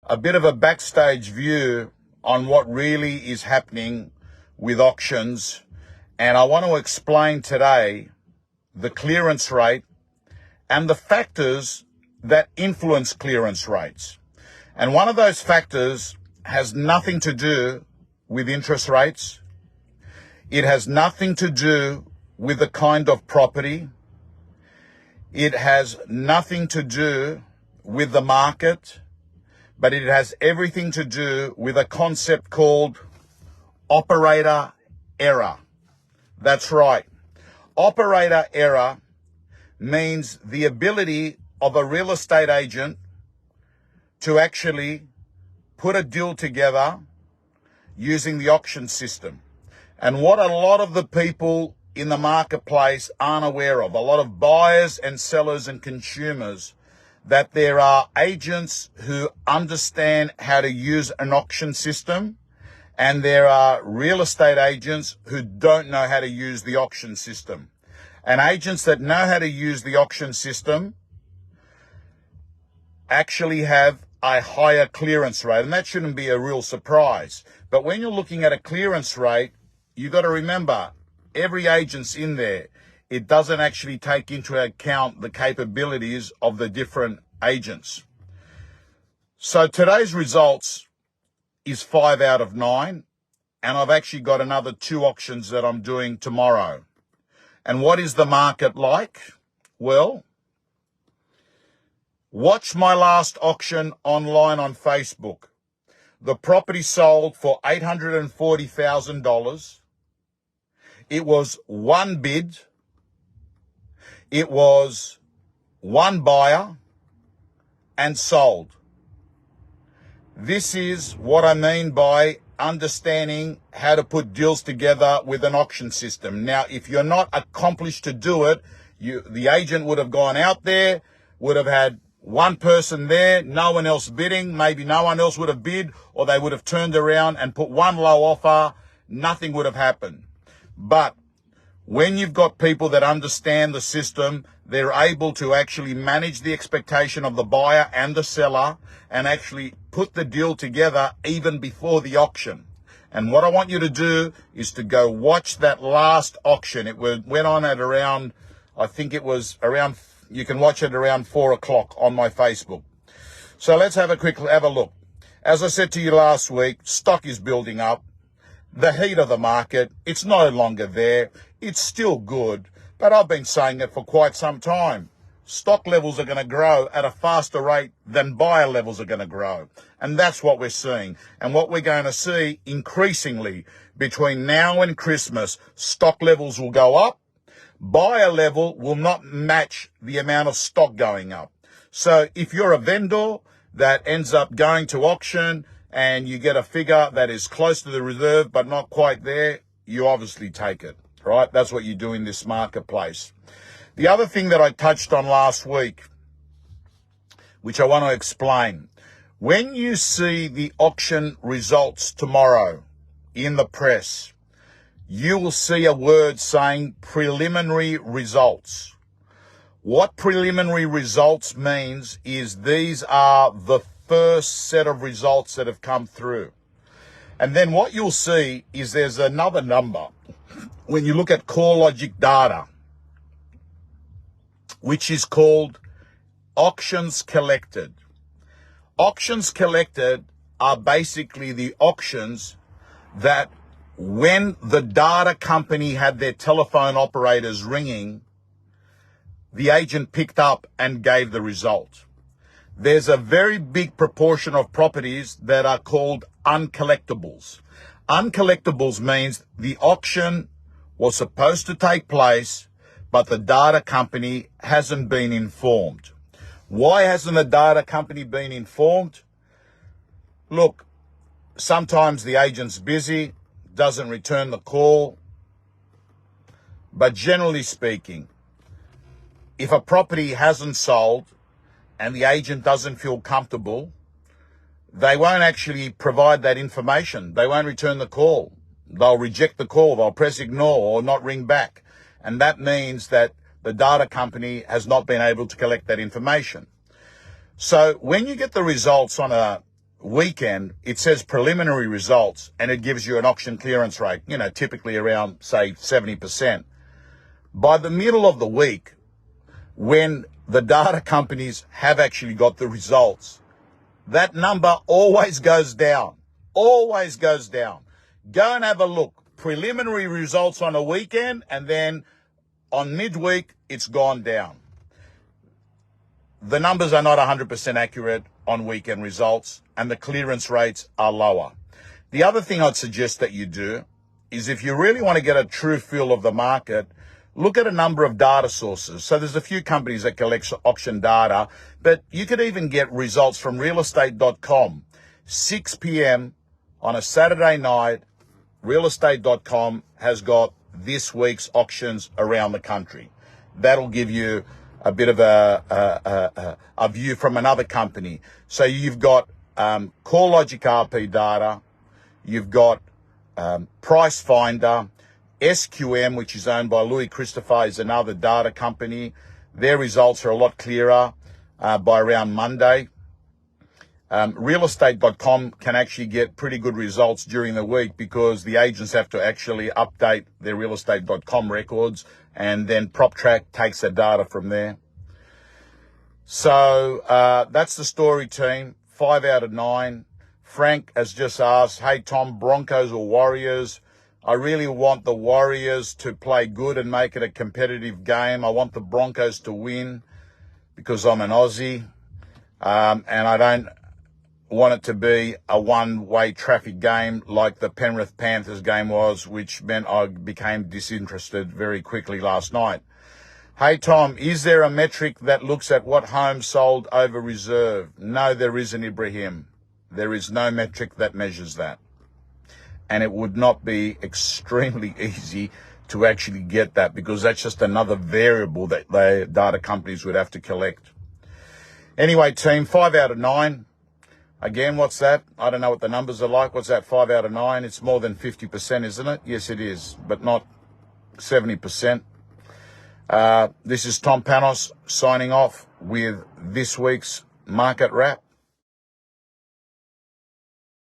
a bit of a backstage view on what really is happening with auctions. And I want to explain today the clearance rate and the factors that influence clearance rates. And one of those factors has nothing to do with interest rates. It has nothing to do with the kind of property. It has nothing to do with the market, but it has everything to do with a concept called operator error. That's right. Operator error means the ability of a real estate agent to actually put a deal together using the auction system. And what a lot of the people in the marketplace aren't aware of, a lot of buyers and sellers and consumers, that there are agents who understand how to use an auction system, and there are real estate agents who don't know how to use the auction system. And agents that know how to use the auction system actually have a higher clearance rate, and that shouldn't be a real surprise. But when you're looking at a clearance rate, you got to remember, every agent's in there. It doesn't actually take into account the capabilities of the different agents. So today's results is 5 out of 9, and I've actually got another 2 auctions that I'm doing tomorrow. And what is the market like? Well, watch my last auction online on Facebook. The property sold for $840,000. It was one bid. It was one buyer and sold. This is what I mean by understanding how to put deals together with an auction system. Now, if you're not accomplished to do it, the agent would have gone out there, would have had one person there, no one else bidding, maybe no one else would have bid, or they would have turned around and put one low offer, nothing would have happened. But when you've got people that understand the system, they're able to actually manage the expectation of the buyer and the seller and actually put the deal together even before the auction. And what I want you to do is to go watch that last auction. It went on at around, I think it was around, you can watch it around 4 o'clock on my Facebook. So let's have a look. As I said to you last week, stock is building up. The heat of the market, it's no longer there. It's still good, but I've been saying it for quite some time. Stock levels are going to grow at a faster rate than buyer levels are going to grow. And that's what we're seeing. And what we're going to see increasingly between now and Christmas, stock levels will go up. Buyer level will not match the amount of stock going up. So if you're a vendor that ends up going to auction and you get a figure that is close to the reserve but not quite there, you obviously take it, right? That's what you do in this marketplace. The other thing that I touched on last week, which I want to explain, when you see the auction results tomorrow in the press, you will see a word saying preliminary results. What preliminary results means is these are the first set of results that have come through. And then what you'll see is there's another number when you look at CoreLogic data, which is called auctions collected. Auctions collected are basically the auctions that when the data company had their telephone operators ringing, the agent picked up and gave the result. There's a very big proportion of properties that are called uncollectibles. Uncollectibles means the auction was supposed to take place, but the data company hasn't been informed. Why hasn't the data company been informed? Look, sometimes the agent's busy, doesn't return the call. But generally speaking, if a property hasn't sold and the agent doesn't feel comfortable, they won't actually provide that information. They won't return the call. They'll reject the call. They'll press ignore or not ring back. And that means that the data company has not been able to collect that information. So when you get the results on a weekend, it says preliminary results and it gives you an auction clearance rate, typically around, say, 70%. By the middle of the week, when the data companies have actually got the results, that number always goes down. Always goes down. Go and have a look. Preliminary results on a weekend, and then on midweek, it's gone down. The numbers are not 100% accurate on weekend results, and the clearance rates are lower. The other thing I'd suggest that you do is, if you really want to get a true feel of the market, look at a number of data sources. So there's a few companies that collect auction data, but you could even get results from realestate.com. 6 p.m. on a Saturday night, realestate.com has got this week's auctions around the country. That'll give you a bit of a view from another company. So you've got CoreLogic RP data, you've got Price Finder, SQM, which is owned by Louis Christopher, is another data company. Their results are a lot clearer by around Monday. Realestate.com can actually get pretty good results during the week because the agents have to actually update their realestate.com records, and then PropTrack takes the data from there. So that's the story, team. 5 out of 9. Frank has just asked, hey, Tom, Broncos or Warriors? I really want the Warriors to play good and make it a competitive game. I want the Broncos to win because I'm an Aussie, and I don't want it to be a one-way traffic game like the Penrith Panthers game was, which meant I became disinterested very quickly last night. Hey, Tom, is there a metric that looks at what homes sold over reserve? No, there isn't, Ibrahim. There is no metric that measures that. And it would not be extremely easy to actually get that, because that's just another variable that the data companies would have to collect. Anyway, team, 5 out of 9. Again, what's that? I don't know what the numbers are like. What's that, 5 out of 9? It's more than 50%, isn't it? Yes, it is, but not 70%. This is Tom Panos signing off with this week's Market Wrap.